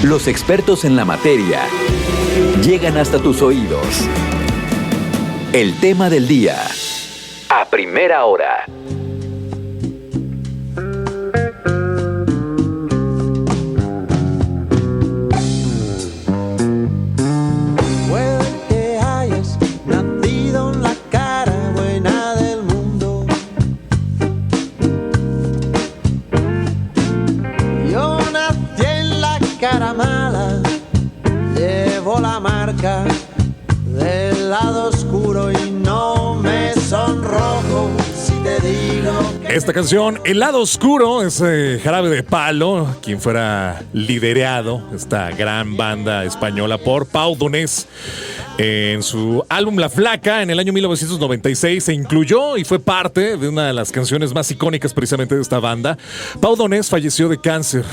Los expertos en la materia llegan hasta tus oídos. El tema del día, a primera hora. Del lado oscuro y no me sonrojo si te digo que... Esta canción, El lado oscuro, es Jarabe de Palo, quien fuera liderado esta gran banda española por Pau Donés. En su álbum La Flaca, en el año 1996, se incluyó y fue parte de una de las canciones más icónicas precisamente de esta banda. Pau Donés falleció de cáncer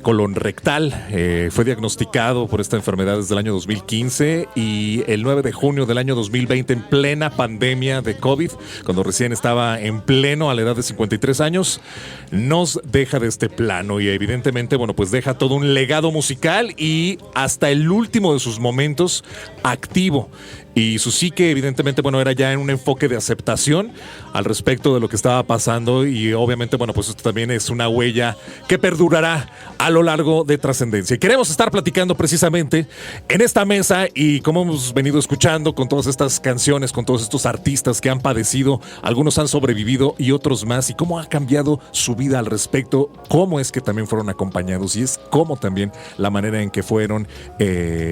colon rectal. Fue diagnosticado por esta enfermedad desde el año 2015 y el 9 de junio del año 2020, en plena pandemia de COVID, cuando recién estaba en pleno a la edad de 53 años, nos deja de este plano y evidentemente, bueno, pues deja todo un legado musical y hasta el último de sus momentos activo. Y su psique, evidentemente, bueno, era ya en un enfoque de aceptación al respecto de lo que estaba pasando. Y obviamente, bueno, pues esto también es una huella que perdurará a lo largo de trascendencia. Y queremos estar platicando precisamente en esta mesa, y como hemos venido escuchando con todas estas canciones, con todos estos artistas que han padecido, algunos han sobrevivido y otros más, y cómo ha cambiado su vida al respecto, cómo es que también fueron acompañados, y es cómo también la manera en que fueron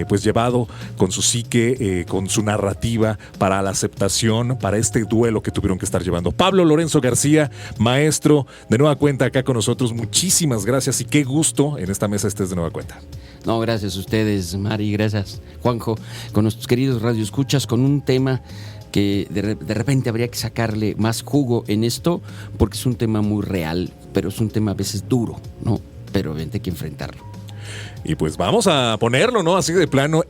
pues llevado con su psique, con su narrativa para la aceptación, para este duelo que tuvieron que estar llevando. Pablo Lorenzo García, maestro, de nueva cuenta acá con nosotros. Muchísimas gracias y qué gusto en esta mesa estés de nueva cuenta. No, gracias a ustedes, Mari, gracias, Juanjo, con nuestros queridos radioescuchas, con un tema que de repente habría que sacarle más jugo en esto, porque es un tema muy real, pero es un tema a veces duro, ¿no? Pero obviamente hay que enfrentarlo. Y pues vamos a ponerlo, ¿no? Así de plano,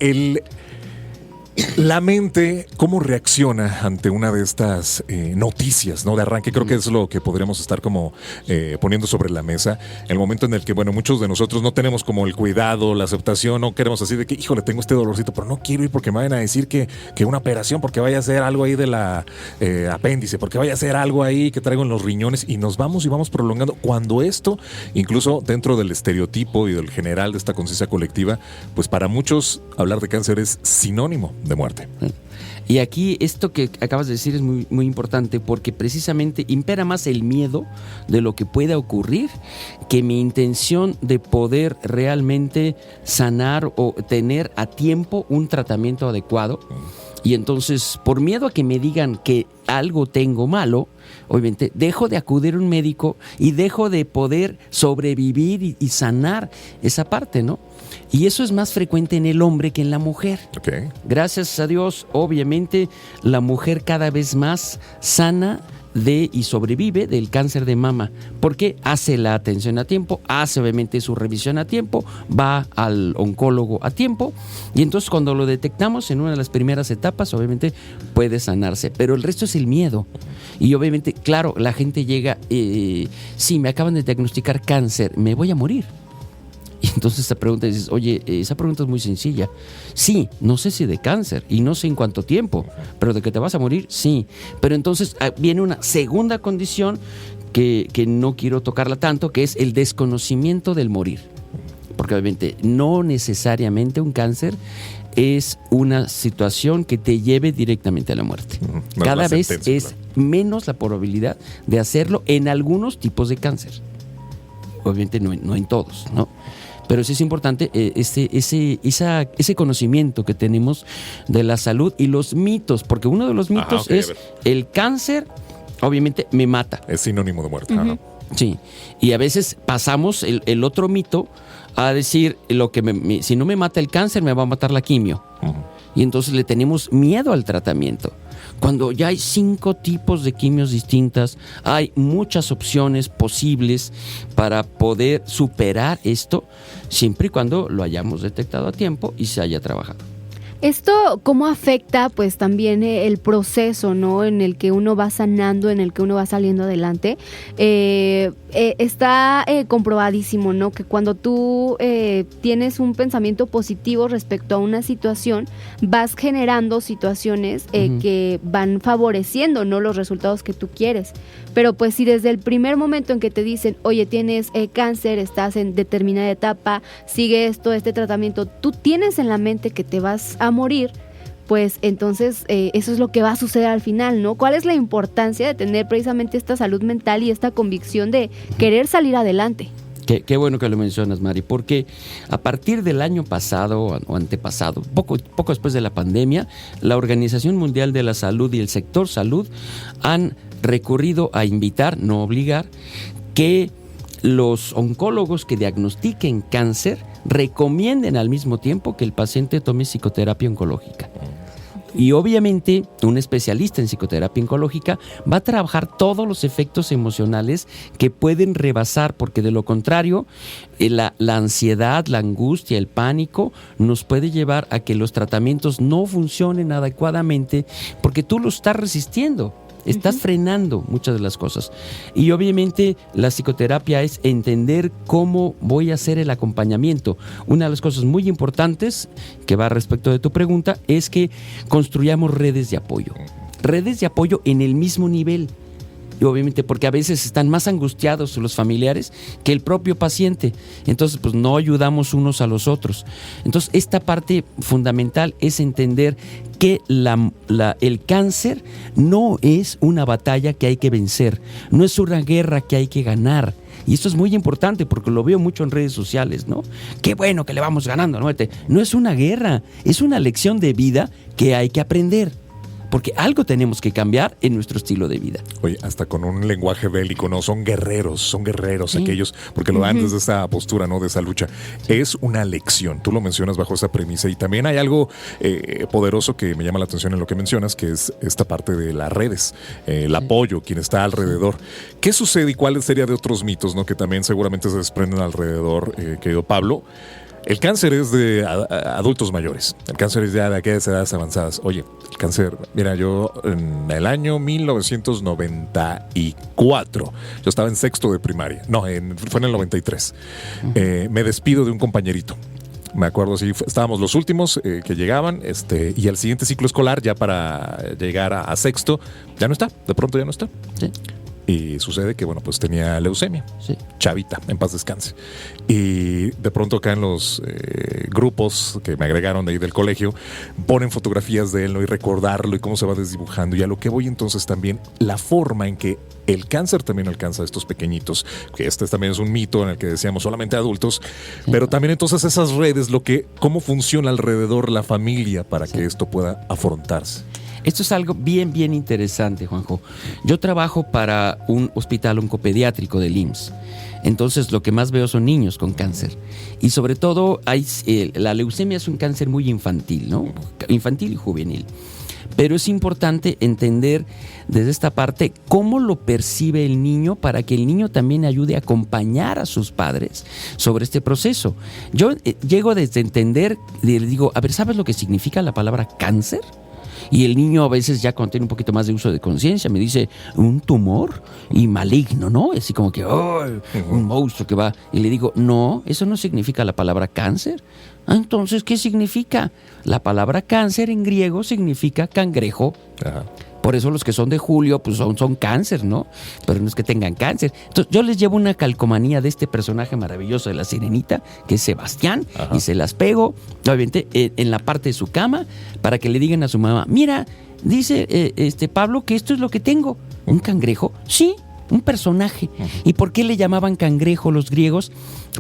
la mente, ¿cómo reacciona ante una de estas noticias, ¿no? De arranque, creo que es lo que podríamos estar como poniendo sobre la mesa. El momento en el que, bueno, muchos de nosotros no tenemos como el cuidado, la aceptación, no queremos así de que, híjole, tengo este dolorcito, pero no quiero ir porque me vayan a decir que una operación, porque vaya a ser algo ahí de la apéndice, porque vaya a ser algo ahí que traigo en los riñones, y nos vamos y vamos prolongando. Cuando esto, incluso dentro del estereotipo y del general de esta conciencia colectiva, pues para muchos hablar de cáncer es sinónimo de muerte. Y aquí esto que acabas de decir es muy, muy importante, porque precisamente impera más el miedo de lo que pueda ocurrir que mi intención de poder realmente sanar o tener a tiempo un tratamiento adecuado. Y entonces, por miedo a que me digan que algo tengo malo, obviamente dejo de acudir a un médico y dejo de poder sobrevivir y sanar esa parte, ¿no? Y eso es más frecuente en el hombre que en la mujer. Okay. Gracias a Dios, obviamente, la mujer cada vez más sana y sobrevive del cáncer de mama, porque hace la atención a tiempo, hace obviamente su revisión a tiempo, va al oncólogo a tiempo, y entonces cuando lo detectamos en una de las primeras etapas, obviamente puede sanarse, pero el resto es el miedo. Y obviamente, claro, la gente llega, sí, me acaban de diagnosticar cáncer, me voy a morir. Y entonces esta pregunta dices, oye, esa pregunta es muy sencilla. Sí, no sé si de cáncer y no sé en cuánto tiempo, pero de que te vas a morir, sí. Pero entonces viene una segunda condición que no quiero tocarla tanto, que es el desconocimiento del morir. Porque obviamente no necesariamente un cáncer es una situación que te lleve directamente a la muerte. No, cada vez sentencia, es claro. menos la probabilidad de hacerlo en algunos tipos de cáncer. Obviamente no en todos, ¿no? Pero sí es importante ese conocimiento que tenemos de la salud y los mitos, porque uno de los mitos es el cáncer, obviamente me mata. Es sinónimo de muerte. Uh-huh. Sí, y a veces pasamos el otro mito a decir lo que si no me mata el cáncer, me va a matar la quimio. Uh-huh. Y entonces le tenemos miedo al tratamiento. Cuando ya hay 5 tipos de quimios distintas, hay muchas opciones posibles para poder superar esto, siempre y cuando lo hayamos detectado a tiempo y se haya trabajado. Esto, ¿cómo afecta pues también el proceso, ¿no? En el que uno va sanando, en el que uno va saliendo adelante? Está comprobadísimo, ¿no? Que cuando tú tienes un pensamiento positivo respecto a una situación, vas generando situaciones que van favoreciendo, ¿no? Los resultados que tú quieres. Pero pues si desde el primer momento en que te dicen, oye, tienes cáncer, estás en determinada etapa, sigue este tratamiento, tú tienes en la mente que te vas a morir, pues entonces eso es lo que va a suceder al final, ¿no? ¿Cuál es la importancia de tener precisamente esta salud mental y esta convicción de querer salir adelante? Qué bueno que lo mencionas, Mari, porque a partir del año pasado o antepasado, poco después de la pandemia, la Organización Mundial de la Salud y el sector salud han recurrido a invitar, no obligar, que los oncólogos que diagnostiquen cáncer recomienden al mismo tiempo que el paciente tome psicoterapia oncológica. Y obviamente un especialista en psicoterapia oncológica va a trabajar todos los efectos emocionales que pueden rebasar, porque de lo contrario la ansiedad, la angustia, el pánico nos puede llevar a que los tratamientos no funcionen adecuadamente porque tú lo estás resistiendo. Estás frenando muchas de las cosas. Y obviamente la psicoterapia es entender cómo voy a hacer el acompañamiento. Una de las cosas muy importantes que va respecto de tu pregunta es que construyamos redes de apoyo. Redes de apoyo en el mismo nivel. Y obviamente porque a veces están más angustiados los familiares que el propio paciente. Entonces, pues no ayudamos unos a los otros. Entonces, esta parte fundamental es entender que el cáncer no es una batalla que hay que vencer, no es una guerra que hay que ganar. Y esto es muy importante porque lo veo mucho en redes sociales, ¿no? Qué bueno que le vamos ganando, ¿no? No es una guerra, es una lección de vida que hay que aprender. Porque algo tenemos que cambiar en nuestro estilo de vida. Oye, hasta con un lenguaje bélico, ¿no? Son guerreros sí. Aquellos, porque lo dan desde esa postura, ¿no? De esa lucha. Es una lección, tú lo mencionas bajo esa premisa, y también hay algo poderoso que me llama la atención en lo que mencionas, que es esta parte de las redes, el apoyo, quien está alrededor. ¿Qué sucede y cuáles serían de otros mitos, ¿no? Que también seguramente se desprenden alrededor, querido Pablo? El cáncer es de adultos mayores. El cáncer es ya de aquellas edades avanzadas. Oye, el cáncer, mira, yo en el año 1994, yo estaba en sexto de primaria. No, fue en el 93. Me despido de un compañerito. Me acuerdo, así, estábamos los últimos que llegaban, y el siguiente ciclo escolar, ya para llegar a sexto, ya no está. De pronto ya no está. Sí. Y sucede que, bueno, pues tenía leucemia. Sí. Chavita, en paz descanse. Y de pronto acá en los grupos que me agregaron de ahí del colegio, ponen fotografías de él, ¿no? Y recordarlo y cómo se va desdibujando. Y a lo que voy entonces también, la forma en que el cáncer también alcanza a estos pequeñitos, que también es un mito en el que decíamos solamente adultos, pero también entonces esas redes, cómo funciona alrededor la familia para que esto pueda afrontarse. Esto es algo bien, bien interesante, Juanjo. Yo trabajo para un hospital oncopediátrico del IMSS. Entonces, lo que más veo son niños con cáncer. Y sobre todo, la leucemia es un cáncer muy infantil, ¿no? Infantil y juvenil. Pero es importante entender desde esta parte cómo lo percibe el niño para que el niño también ayude a acompañar a sus padres sobre este proceso. Yo llego desde entender, le digo, a ver, ¿sabes lo que significa la palabra cáncer? Y el niño a veces ya cuando tiene un poquito más de uso de conciencia me dice un tumor y maligno, ¿no? Así como que un monstruo que va. Y le digo, no, eso no significa la palabra cáncer. Entonces, ¿qué significa? La palabra cáncer en griego significa cangrejo. Ajá. Por eso los que son de Julio pues son cáncer, ¿no? Pero no es que tengan cáncer. Entonces yo les llevo una calcomanía de este personaje maravilloso de la Sirenita, que es Sebastián, y se las pego, obviamente, en la parte de su cama, para que le digan a su mamá, mira, dice Pablo que esto es lo que tengo. ¿Un cangrejo? Sí, un personaje. ¿Y por qué le llamaban cangrejo los griegos?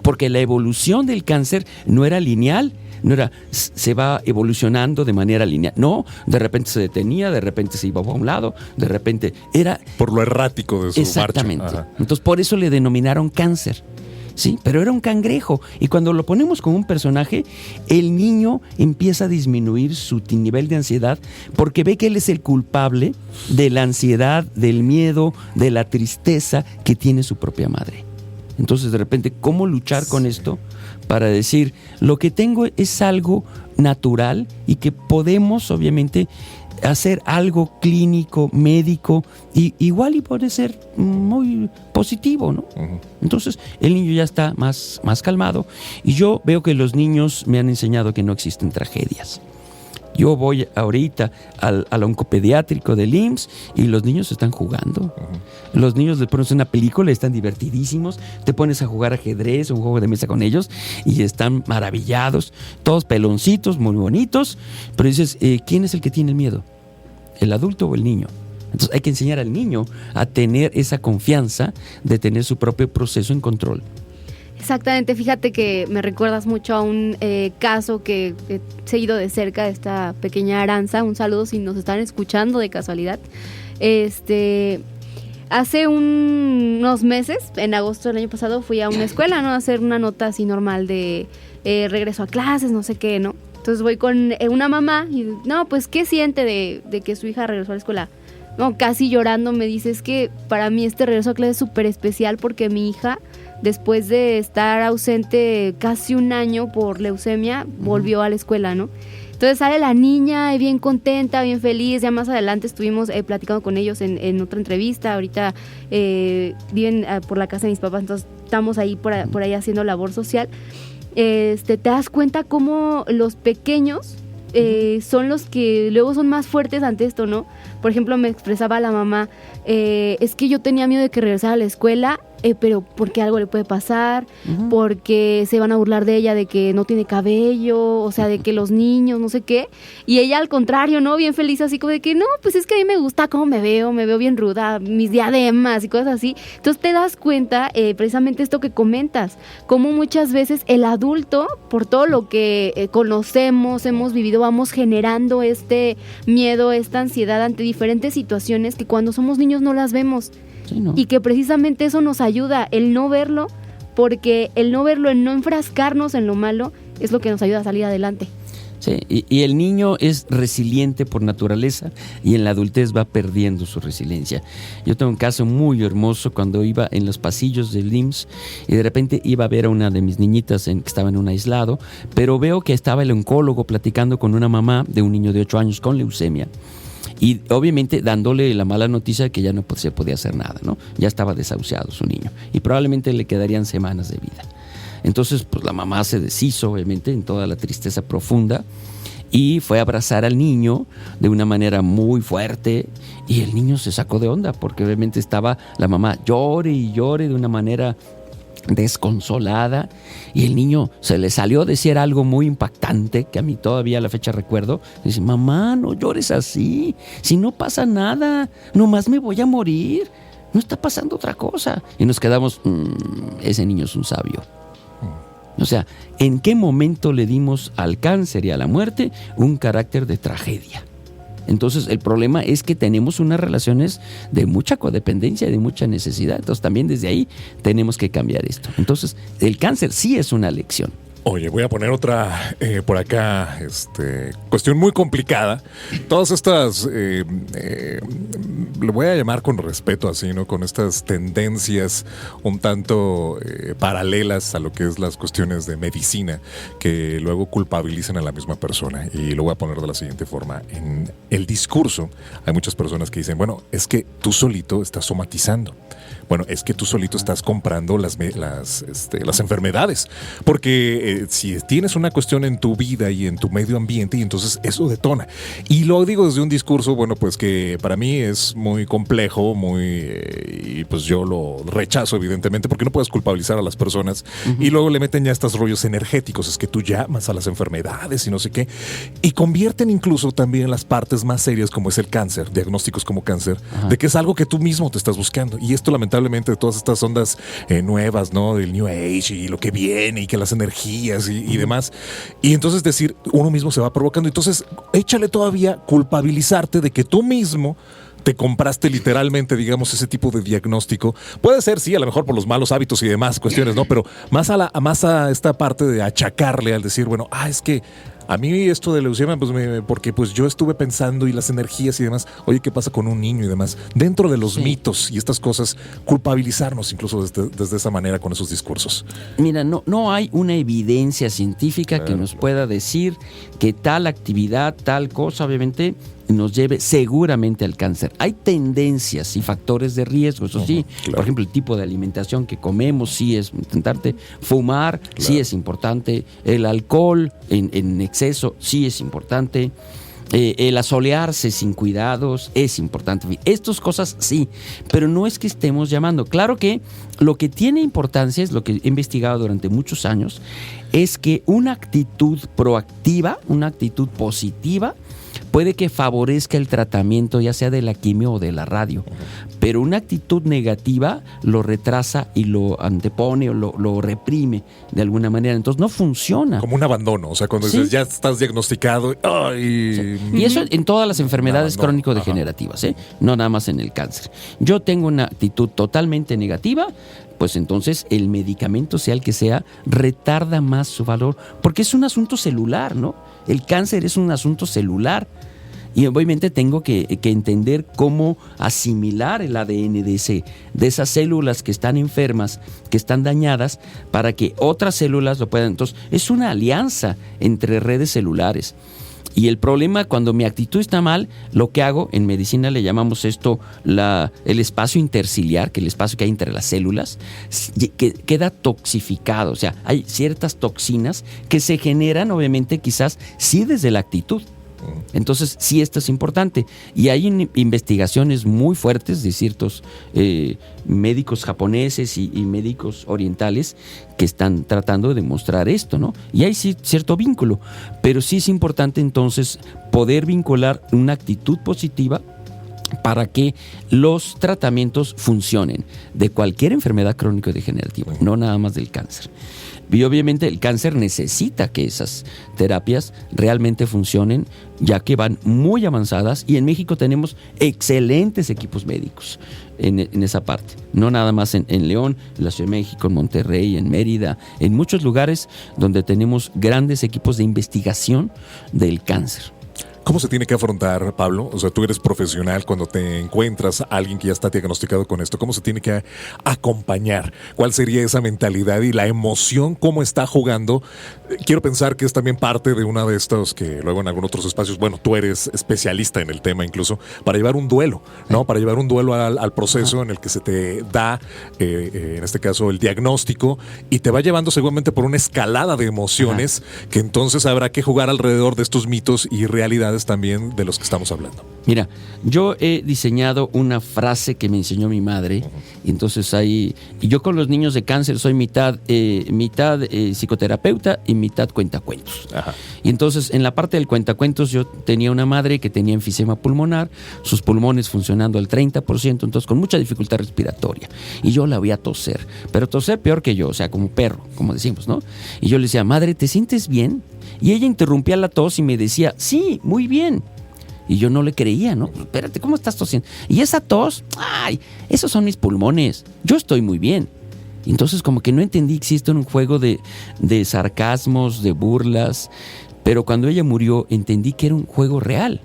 Porque la evolución del cáncer no era lineal. No era, se va evolucionando de manera lineal. No, de repente se detenía, de repente se iba a un lado, de repente era... Por lo errático de su marcha. Exactamente. Entonces, por eso le denominaron cáncer. Sí, pero era un cangrejo. Y cuando lo ponemos como un personaje, el niño empieza a disminuir su nivel de ansiedad porque ve que él es el culpable de la ansiedad, del miedo, de la tristeza que tiene su propia madre. Entonces, de repente, ¿cómo luchar con esto? Para decir, lo que tengo es algo natural y que podemos obviamente hacer algo clínico, médico, y igual y puede ser muy positivo, ¿no? Uh-huh. Entonces, el niño ya está más calmado, y yo veo que los niños me han enseñado que no existen tragedias. Yo voy ahorita al oncopediátrico del IMSS y los niños están jugando. Uh-huh. Los niños les pones una película y están divertidísimos. Te pones a jugar ajedrez o un juego de mesa con ellos y están maravillados. Todos peloncitos, muy bonitos. Pero dices, ¿quién es el que tiene el miedo? ¿El adulto o el niño? Entonces hay que enseñar al niño a tener esa confianza de tener su propio proceso en control. Exactamente, fíjate que me recuerdas mucho a un caso que he seguido de cerca de esta pequeña Aranza. Un saludo si nos están escuchando de casualidad. Hace unos meses, en agosto del año pasado, fui a una escuela, ¿no? A hacer una nota así normal de regreso a clases, no sé qué, ¿no? Entonces voy con una mamá y, no, pues, ¿qué siente de que su hija regresó a la escuela? No, casi llorando me dice, es que para mí este regreso a clases es súper especial porque mi hija, después de estar ausente casi un año por leucemia, volvió a la escuela, ¿no? Entonces sale la niña bien contenta, bien feliz. Ya más adelante estuvimos platicando con ellos en otra entrevista. Ahorita viven por la casa de mis papás, entonces estamos ahí por ahí haciendo labor social. Te das cuenta cómo los pequeños son los que luego son más fuertes ante esto, ¿no? Por ejemplo, me expresaba la mamá, es que yo tenía miedo de que regresara a la escuela, pero porque algo le puede pasar, uh-huh, porque se van a burlar de ella de que no tiene cabello, o sea, de que los niños, no sé qué. Y ella al contrario, ¿no? Bien feliz, así como de que no, pues es que a mí me gusta cómo me veo bien ruda, mis diademas y cosas así. Entonces te das cuenta, precisamente esto que comentas, cómo muchas veces el adulto, por todo lo que conocemos, hemos vivido, vamos generando este miedo, esta ansiedad ante diferentes situaciones que cuando somos niños no las vemos. Sí, ¿no? Y que precisamente eso nos ayuda, el no verlo, porque el no verlo, el no enfrascarnos en lo malo, es lo que nos ayuda a salir adelante. Sí, y el niño es resiliente por naturaleza y en la adultez va perdiendo su resiliencia. Yo tengo un caso muy hermoso cuando iba en los pasillos del IMSS y de repente iba a ver a una de mis niñitas que estaba en un aislado, pero veo que estaba el oncólogo platicando con una mamá de un niño de 8 años con leucemia. Y obviamente dándole la mala noticia de que ya no se podía hacer nada, ¿no? Ya estaba desahuciado su niño y probablemente le quedarían semanas de vida. Entonces, pues la mamá se deshizo, obviamente, en toda la tristeza profunda y fue a abrazar al niño de una manera muy fuerte y el niño se sacó de onda porque obviamente estaba la mamá llore y llore de una manera desconsolada y el niño se le salió a decir algo muy impactante que a mí todavía a la fecha recuerdo. Dice, mamá, no llores así, si no pasa nada, nomás me voy a morir, no está pasando otra cosa. Y nos quedamos, ese niño es un sabio. O sea, ¿en qué momento le dimos al cáncer y a la muerte un carácter de tragedia? Entonces el problema es que tenemos unas relaciones de mucha codependencia y de mucha necesidad. Entonces también desde ahí tenemos que cambiar esto. Entonces el cáncer sí es una lección. Oye, voy a poner otra por acá, cuestión muy complicada. Todas estas, lo voy a llamar con respeto así, ¿no? Con estas tendencias un tanto paralelas a lo que es las cuestiones de medicina, que luego culpabilizan a la misma persona. Y lo voy a poner de la siguiente forma. En el discurso hay muchas personas que dicen, bueno, es que tú solito estás somatizando. Bueno, es que tú solito estás comprando las enfermedades, porque si tienes una cuestión en tu vida y en tu medio ambiente, y entonces eso detona. Y lo digo desde un discurso, bueno, pues que para mí es muy complejo, y pues yo lo rechazo evidentemente, porque no puedes culpabilizar a las personas, uh-huh, y luego le meten ya estos rollos energéticos, es que tú llamas a las enfermedades y no sé qué, y convierten incluso también las partes más serias como es el cáncer, diagnósticos como cáncer, uh-huh, de que es algo que tú mismo te estás buscando, y esto lamentablemente de todas estas ondas nuevas, ¿no? Del New Age y lo que viene y que las energías y demás. Y entonces decir, uno mismo se va provocando. Entonces, échale todavía culpabilizarte de que tú mismo te compraste literalmente, digamos, ese tipo de diagnóstico. Puede ser, sí, a lo mejor por los malos hábitos y demás cuestiones, ¿no? Pero más a esta parte de achacarle al decir, bueno, es que A mí esto de leucemia, pues porque pues yo estuve pensando y las energías y demás, oye, ¿qué pasa con un niño y demás? Dentro de los mitos y estas cosas, culpabilizarnos incluso desde esa manera con esos discursos. Mira, no hay una evidencia científica que nos pueda decir que tal actividad, tal cosa, obviamente, nos lleve seguramente al cáncer. Hay tendencias y factores de riesgo, eso sí. Claro. Por ejemplo, el tipo de alimentación que comemos, sí es importante. Fumar, sí es importante. El alcohol en exceso, sí es importante. El asolearse sin cuidados es importante. Estas cosas sí, pero no es que estemos llamando. Claro que lo que tiene importancia, es lo que he investigado durante muchos años, es que una actitud proactiva, una actitud positiva, puede que favorezca el tratamiento, ya sea de la quimio o de la radio, pero una actitud negativa lo retrasa y lo antepone o lo reprime de alguna manera. Entonces no funciona. Como un abandono, o sea, cuando dices ya estás diagnosticado. ¡Ay! Sí. Y eso en todas las enfermedades crónico-degenerativas, no nada más en el cáncer. Yo tengo una actitud totalmente negativa, pues entonces el medicamento, sea el que sea, retarda más su valor, porque es un asunto celular, ¿no? El cáncer es un asunto celular. Y obviamente tengo que entender cómo asimilar el ADN de esas células que están enfermas, que están dañadas, para que otras células lo puedan. Entonces, es una alianza entre redes celulares. Y el problema, cuando mi actitud está mal, lo que hago, en medicina le llamamos esto el espacio interciliar, que el espacio que hay entre las células, que queda toxificado. O sea, hay ciertas toxinas que se generan, obviamente, quizás sí desde la actitud. Entonces, sí, esto es importante. Y hay investigaciones muy fuertes de ciertos médicos japoneses y médicos orientales que están tratando de demostrar esto, ¿no? Y hay sí, cierto vínculo, pero sí es importante entonces poder vincular una actitud positiva para que los tratamientos funcionen de cualquier enfermedad crónico-degenerativa, no nada más del cáncer. Y obviamente el cáncer necesita que esas terapias realmente funcionen, ya que van muy avanzadas, y en México tenemos excelentes equipos médicos en esa parte. No nada más en León, en la Ciudad de México, en Monterrey, en Mérida, en muchos lugares donde tenemos grandes equipos de investigación del cáncer. ¿Cómo se tiene que afrontar, Pablo? O sea, tú eres profesional, cuando te encuentras a alguien que ya está diagnosticado con esto, ¿cómo se tiene que acompañar? ¿Cuál sería esa mentalidad y la emoción? ¿Cómo está jugando? Quiero pensar que es también parte de una de estas que luego en algunos otros espacios, bueno, tú eres especialista en el tema incluso, para llevar un duelo, ¿no? Para llevar un duelo al proceso en el que se te da, en este caso, el diagnóstico, y te va llevando seguramente por una escalada de emociones que entonces habrá que jugar alrededor de estos mitos y realidades también de los que estamos hablando. Mira, yo he diseñado una frase que me enseñó mi madre, y entonces y yo con los niños de cáncer soy mitad psicoterapeuta y mitad cuentacuentos. Ajá. Y entonces en la parte del cuentacuentos yo tenía una madre que tenía enfisema pulmonar, sus pulmones funcionando al 30%, entonces con mucha dificultad respiratoria, y yo la veía toser, pero toser peor que yo, o sea, como perro, como decimos, ¿no? Y yo le decía, madre, ¿te sientes bien? Y ella interrumpía la tos y me decía, sí, muy bien. Y yo no le creía, ¿no? Espérate, ¿cómo estás tosiendo? Y esa tos, ay, esos son mis pulmones, yo estoy muy bien. Y entonces como que no entendí que existe un juego de sarcasmos, de burlas, pero cuando ella murió entendí que era un juego real.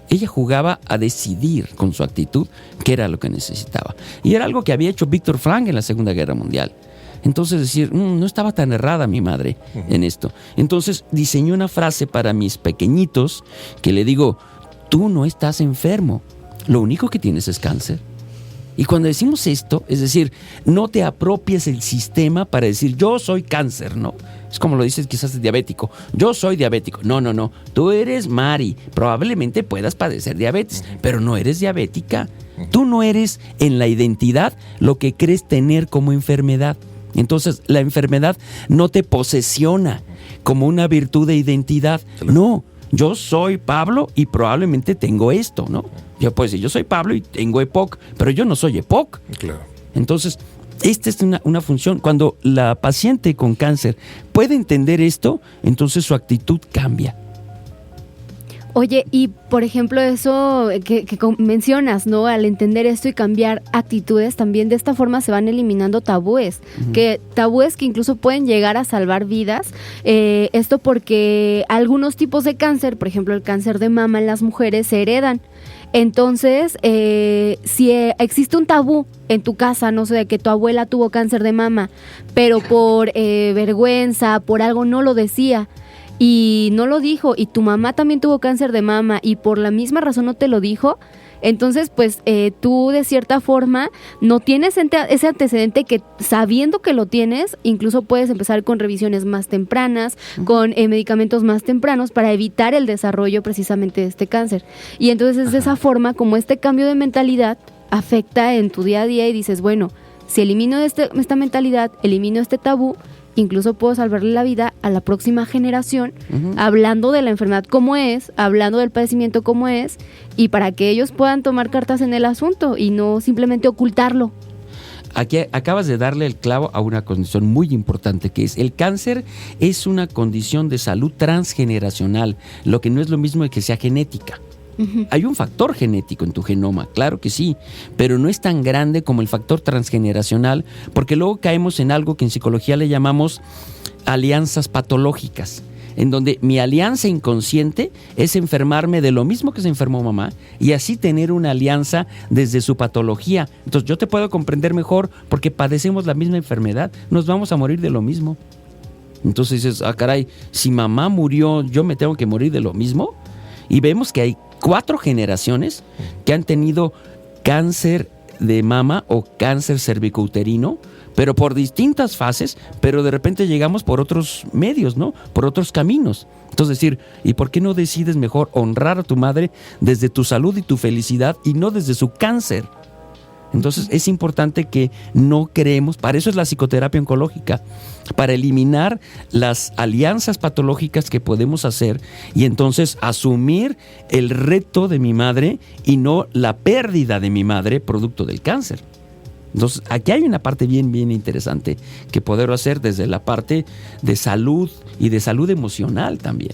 Ella jugaba a decidir con su actitud qué era lo que necesitaba. Y era algo que había hecho Víctor Frank en la Segunda Guerra Mundial. Entonces decir, no estaba tan errada mi madre en esto. Entonces diseñé una frase para mis pequeñitos que le digo, tú no estás enfermo, lo único que tienes es cáncer. Y cuando decimos esto, es decir, no te apropies el sistema para decir, yo soy cáncer, ¿no? Es como lo dices quizás de diabético, yo soy diabético. No, tú eres Mari, probablemente puedas padecer diabetes, pero no eres diabética. Tú no eres en la identidad lo que crees tener como enfermedad. Entonces, la enfermedad no te posesiona como una virtud de identidad. No, yo soy Pablo y probablemente tengo esto, ¿no? Yo puedo decir, yo soy Pablo y tengo EPOC, pero yo no soy EPOC. Claro. Entonces, esta es una función. Cuando la paciente con cáncer puede entender esto, entonces su actitud cambia. Oye, y por ejemplo eso que mencionas, ¿no? Al entender esto y cambiar actitudes, también de esta forma se van eliminando tabúes, que incluso pueden llegar a salvar vidas. Esto porque algunos tipos de cáncer, por ejemplo el cáncer de mama en las mujeres, se heredan. Entonces, si existe un tabú en tu casa, no sé, de que tu abuela tuvo cáncer de mama, pero por vergüenza, por algo no lo decía, y no lo dijo, y tu mamá también tuvo cáncer de mama y por la misma razón no te lo dijo, entonces pues tú de cierta forma no tienes ese antecedente que, sabiendo que lo tienes, incluso puedes empezar con revisiones más tempranas, con medicamentos más tempranos para evitar el desarrollo precisamente de este cáncer. Y entonces es de esa forma como este cambio de mentalidad afecta en tu día a día y dices, bueno, si elimino esta mentalidad, elimino este tabú, incluso puedo salvarle la vida a la próxima generación, hablando de la enfermedad como es, hablando del padecimiento como es, y para que ellos puedan tomar cartas en el asunto y no simplemente ocultarlo. Aquí acabas de darle el clavo a una condición muy importante, que es el cáncer es una condición de salud transgeneracional, lo que no es lo mismo de que sea genética. Hay un factor genético en tu genoma, claro que sí, pero no es tan grande como el factor transgeneracional, porque luego caemos en algo que en psicología le llamamos alianzas patológicas, en donde mi alianza inconsciente es enfermarme de lo mismo que se enfermó mamá y así tener una alianza desde su patología. Entonces yo te puedo comprender mejor porque padecemos la misma enfermedad, nos vamos a morir de lo mismo. Entonces dices, caray, si mamá murió, ¿yo me tengo que morir de lo mismo? Y vemos que hay 4 generaciones que han tenido cáncer de mama o cáncer cervicouterino, pero por distintas fases, pero de repente llegamos por otros medios, ¿no? Por otros caminos. Entonces decir, ¿y por qué no decides mejor honrar a tu madre desde tu salud y tu felicidad y no desde su cáncer? Entonces es importante que no creemos, para eso es la psicoterapia oncológica, para eliminar las alianzas patológicas que podemos hacer y entonces asumir el reto de mi madre y no la pérdida de mi madre producto del cáncer. Entonces aquí hay una parte bien interesante que poder hacer desde la parte de salud y de salud emocional también.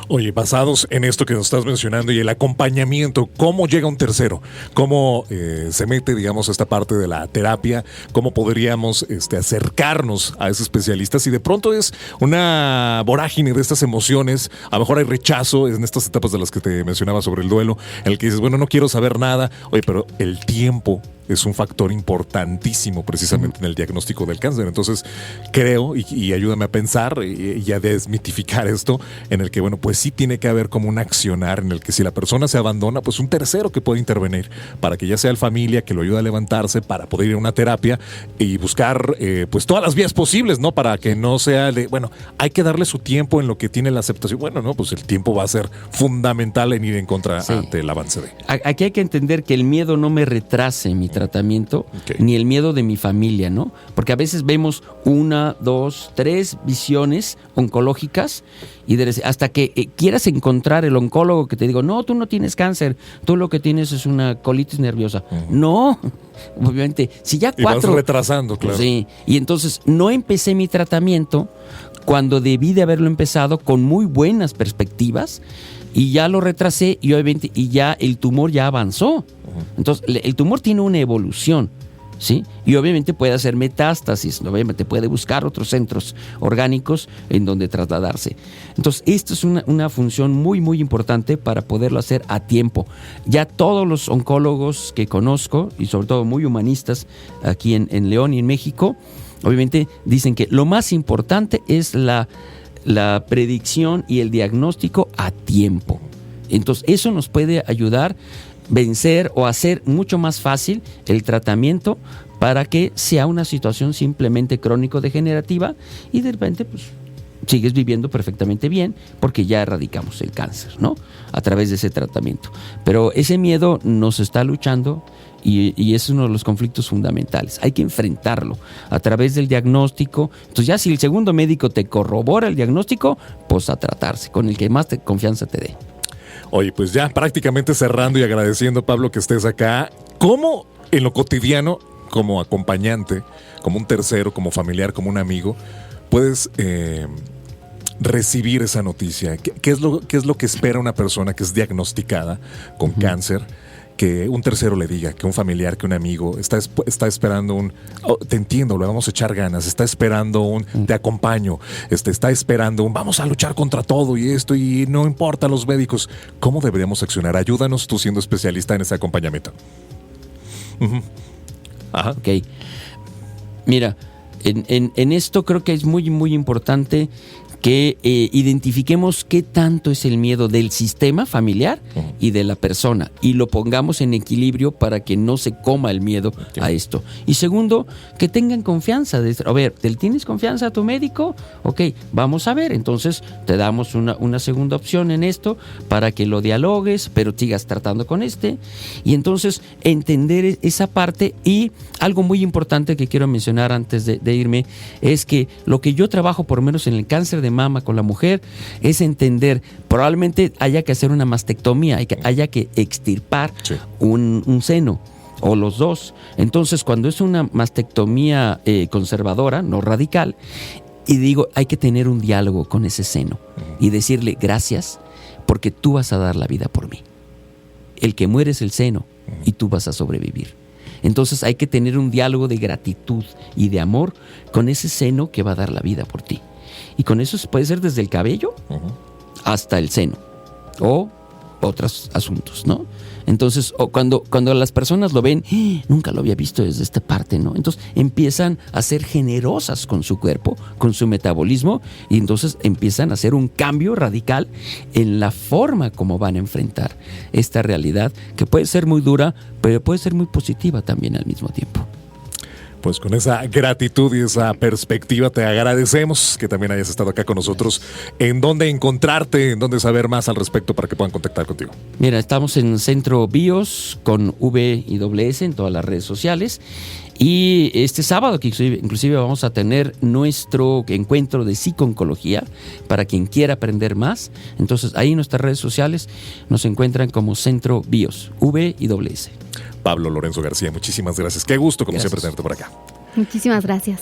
Oye, basados en esto que nos estás mencionando y el acompañamiento, ¿cómo llega un tercero? ¿Cómo se mete, digamos, esta parte de la terapia? ¿Cómo podríamos acercarnos a ese especialista? Si de pronto es una vorágine de estas emociones, a lo mejor hay rechazo en estas etapas de las que te mencionaba sobre el duelo, en el que dices, bueno, no quiero saber nada. Oye, pero el tiempo es un factor importantísimo precisamente en el diagnóstico del cáncer. Entonces creo, y ayúdame a pensar y a desmitificar esto, en el que, bueno, pues sí tiene que haber como un accionar en el que si la persona se abandona, pues un tercero que puede intervenir para que ya sea el familia que lo ayude a levantarse, para poder ir a una terapia y buscar pues todas las vías posibles, ¿no? Para que no sea de, bueno, hay que darle su tiempo en lo que tiene la aceptación. Bueno, no, pues el tiempo va a ser fundamental en ir en contra ante el avance de. Aquí hay que entender que el miedo no me retrase mi tratamiento, ni el miedo de mi familia, ¿no? Porque a veces vemos 1, 2, 3 visiones oncológicas y hasta que quieras encontrar el oncólogo que te diga, no, tú no tienes cáncer, tú lo que tienes es una colitis nerviosa. No, obviamente, si ya 4... Y vas retrasando, claro. Sí, y entonces no empecé mi tratamiento cuando debí de haberlo empezado con muy buenas perspectivas y ya lo retrasé y obviamente y ya el tumor ya avanzó. Entonces el tumor tiene una evolución, ¿sí? Y obviamente puede hacer metástasis, obviamente puede buscar otros centros orgánicos en donde trasladarse. Entonces esto es una función muy importante para poderlo hacer a tiempo. Ya todos los oncólogos que conozco y sobre todo muy humanistas aquí en León y en México, obviamente dicen que lo más importante es la predicción y el diagnóstico a tiempo. Entonces eso nos puede ayudar vencer o hacer mucho más fácil el tratamiento para que sea una situación simplemente crónico-degenerativa y de repente pues sigues viviendo perfectamente bien porque ya erradicamos el cáncer, ¿no? A través de ese tratamiento. Pero ese miedo nos está luchando y es uno de los conflictos fundamentales. Hay que enfrentarlo a través del diagnóstico. Entonces ya si el segundo médico te corrobora el diagnóstico, pues a tratarse con el que más confianza te dé. Oye, pues ya prácticamente cerrando y agradeciendo, Pablo, que estés acá. ¿Cómo en lo cotidiano, como acompañante, como un tercero, como familiar, como un amigo, puedes recibir esa noticia? ¿Qué es lo que espera una persona que es diagnosticada con cáncer? Que un tercero le diga, que un familiar, que un amigo está esperando te entiendo, le vamos a echar ganas, está esperando te acompaño, está esperando vamos a luchar contra todo y esto, y no importa los médicos. ¿Cómo deberíamos accionar? Ayúdanos, tú siendo especialista en ese acompañamiento. Ajá. Ok. Mira, en esto creo que es muy, muy importante que identifiquemos qué tanto es el miedo del sistema familiar y de la persona, y lo pongamos en equilibrio para que no se coma el miedo a esto. Y segundo, que tengan confianza. A ver, ¿tienes confianza a tu médico? Ok, vamos a ver. Entonces te damos una segunda opción en esto para que lo dialogues, pero sigas tratando con y entonces entender esa parte. Y algo muy importante que quiero mencionar antes de irme es que lo que yo trabajo, por lo menos en el cáncer de mama con la mujer, es entender, probablemente haya que hacer una mastectomía, haya que extirpar un seno o los dos. Entonces, cuando es una mastectomía conservadora, no radical, y digo, hay que tener un diálogo con ese seno y decirle gracias porque tú vas a dar la vida por mí. El que muere es el seno y tú vas a sobrevivir. Entonces hay que tener un diálogo de gratitud y de amor con ese seno que va a dar la vida por ti. Y con eso puede ser desde el cabello hasta el seno o otros asuntos, ¿no? Entonces, cuando las personas lo ven, nunca lo había visto desde esta parte, ¿no? Entonces empiezan a ser generosas con su cuerpo, con su metabolismo, y entonces empiezan a hacer un cambio radical en la forma como van a enfrentar esta realidad, que puede ser muy dura, pero puede ser muy positiva también al mismo tiempo. Pues con esa gratitud y esa perspectiva te agradecemos que también hayas estado acá con nosotros. ¿En dónde encontrarte? ¿En dónde saber más al respecto para que puedan contactar contigo? Mira, estamos en Centro Bios con V&S en todas las redes sociales. Y este sábado, que inclusive vamos a tener nuestro encuentro de psico-oncología para quien quiera aprender más. Entonces, ahí en nuestras redes sociales nos encuentran como Centro Bios, V&S. Pablo Lorenzo García, muchísimas gracias. Qué gusto, como siempre, tenerte por acá. Muchísimas gracias.